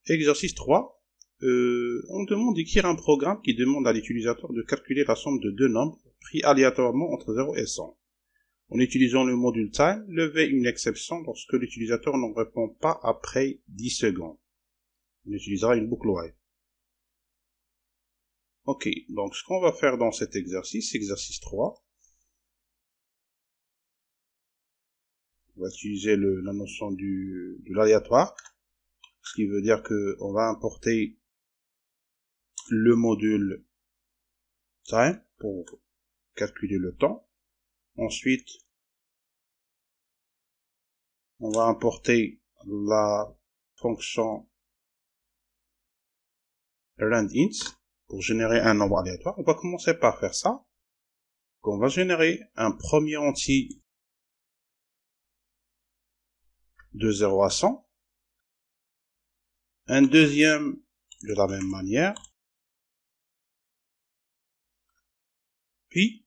Exercice 3. On demande d'écrire un programme qui demande à l'utilisateur de calculer la somme de deux nombres pris aléatoirement entre 0 et 100. En utilisant le module time, levez une exception lorsque l'utilisateur ne répond pas après 10 secondes. On utilisera une boucle while. Ok, donc ce qu'on va faire dans cet exercice, exercice 3, on va utiliser la notion de l'aléatoire, ce qui veut dire qu'on va importer le module time pour calculer le temps. Ensuite, on va importer la fonction randint pour générer un nombre aléatoire. On va commencer par faire ça. On va générer un premier entier de 0 à 100, un deuxième de la même manière, puis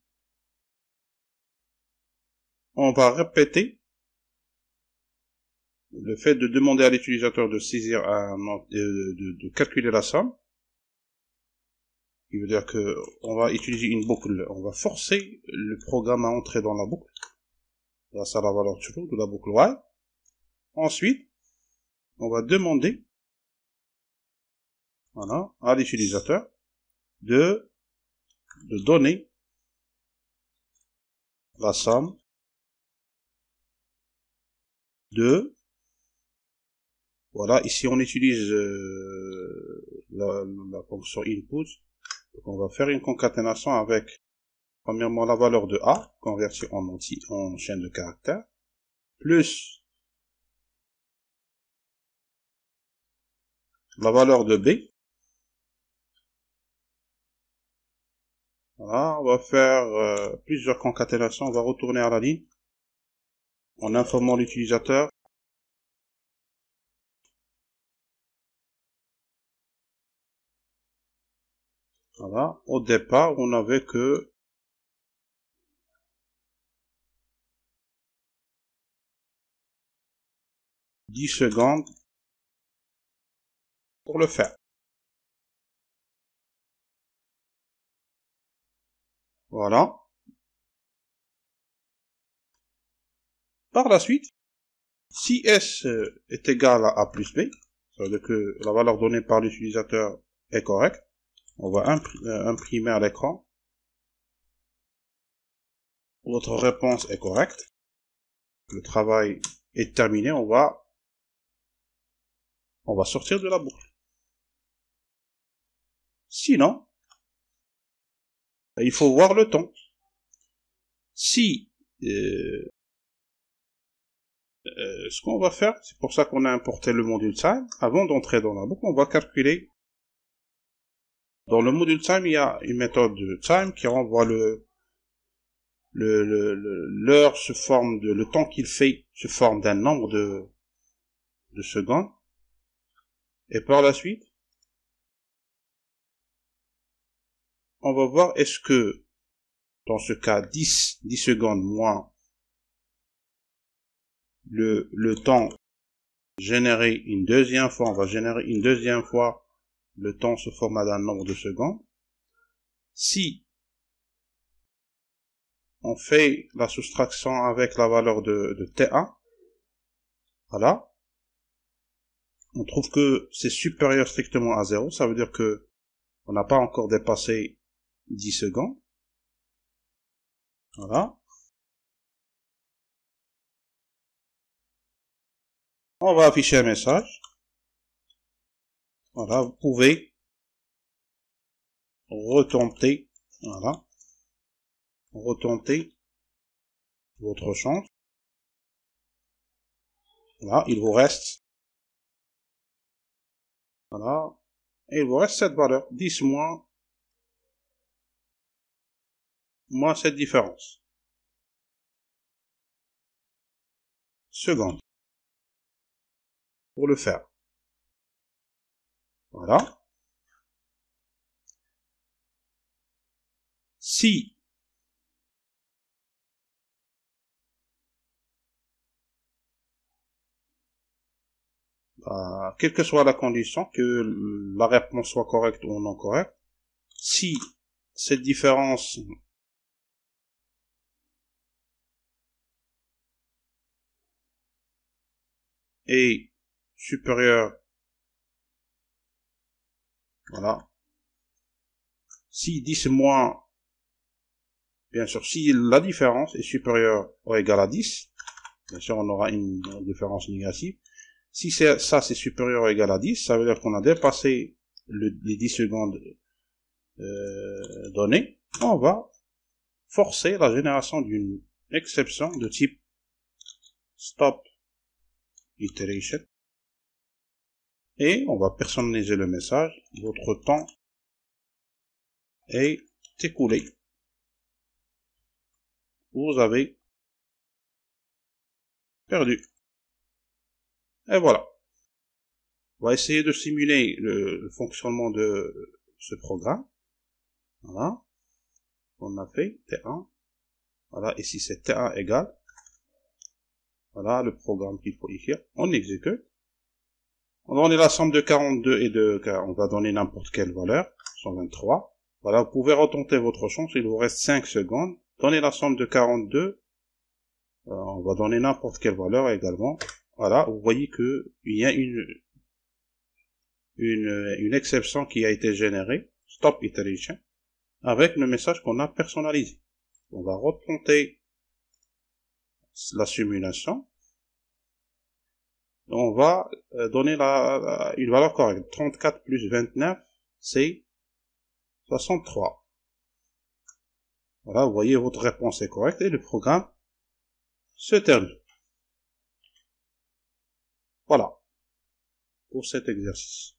on va répéter le fait de demander à l'utilisateur de saisir de calculer la somme, qui veut dire que on va utiliser une boucle, on va forcer le programme à entrer dans la boucle, grâce à la valeur true de la boucle while. Ensuite, on va demander à l'utilisateur de donner la somme de, voilà, ici on utilise la fonction input. Donc on va faire une concaténation avec, premièrement, la valeur de A, convertie en chaîne de caractères, plus la valeur de B. Voilà, on va faire plusieurs concaténations, on va retourner à la ligne, en informant l'utilisateur voilà, au départ, on n'avait que « 10 secondes » pour le faire. Voilà. Par la suite, si S est égal à A plus B, ça veut dire que la valeur donnée par l'utilisateur est correcte, on va imprimer à l'écran. Votre réponse est correcte. Le travail est terminé, on va sortir de la boucle. Sinon, il faut voir le temps. Si ce qu'on va faire, c'est pour ça qu'on a importé le module time, avant d'entrer dans la boucle, on va calculer. Dans le module time, il y a une méthode de time qui renvoie l'heure se forme le temps qu'il fait se forme d'un nombre de secondes. Et par la suite, on va voir est-ce que, dans ce cas, 10 secondes moins le temps généré une deuxième fois, on va générer une deuxième fois le temps se forme d'un nombre de secondes. Si on fait la soustraction avec la valeur de T1, voilà, on trouve que c'est supérieur strictement à 0, ça veut dire que on n'a pas encore dépassé 10 secondes. Voilà. On va afficher un message. Voilà, vous pouvez retenter, voilà, retenter votre chance. Voilà, il vous reste, voilà, et il vous reste cette valeur, 10 moins cette différence. Seconde. Pour le faire. Voilà. Si quelle que soit la condition, que la réponse soit correcte ou non correcte, si cette différence est supérieure, voilà, si 10 moins, bien sûr, si la différence est supérieure ou égale à 10, bien sûr, on aura une différence négative. Si ça c'est supérieur ou égal à 10, ça veut dire qu'on a dépassé les 10 secondes données. On va forcer la génération d'une exception de type stop iteration. Et on va personnaliser le message. Votre temps est écoulé. Vous avez perdu. Et voilà. On va essayer de simuler le fonctionnement de ce programme. Voilà. On a fait T1. Voilà, ici c'est T1 égale. Voilà le programme qu'il faut écrire. On exécute. On va donner la somme de 42 et de... On va donner n'importe quelle valeur. 123. Voilà, vous pouvez retenter votre chance. Il vous reste 5 secondes. Donnez la somme de 42. On va donner n'importe quelle valeur également. Voilà, vous voyez que il y a une exception qui a été générée. Stop iteration. Avec le message qu'on a personnalisé. On va retenter la simulation. On va donner une valeur correcte. 34 plus 29, c'est 63. Voilà, vous voyez, votre réponse est correcte et le programme se termine. Voilà pour cet exercice.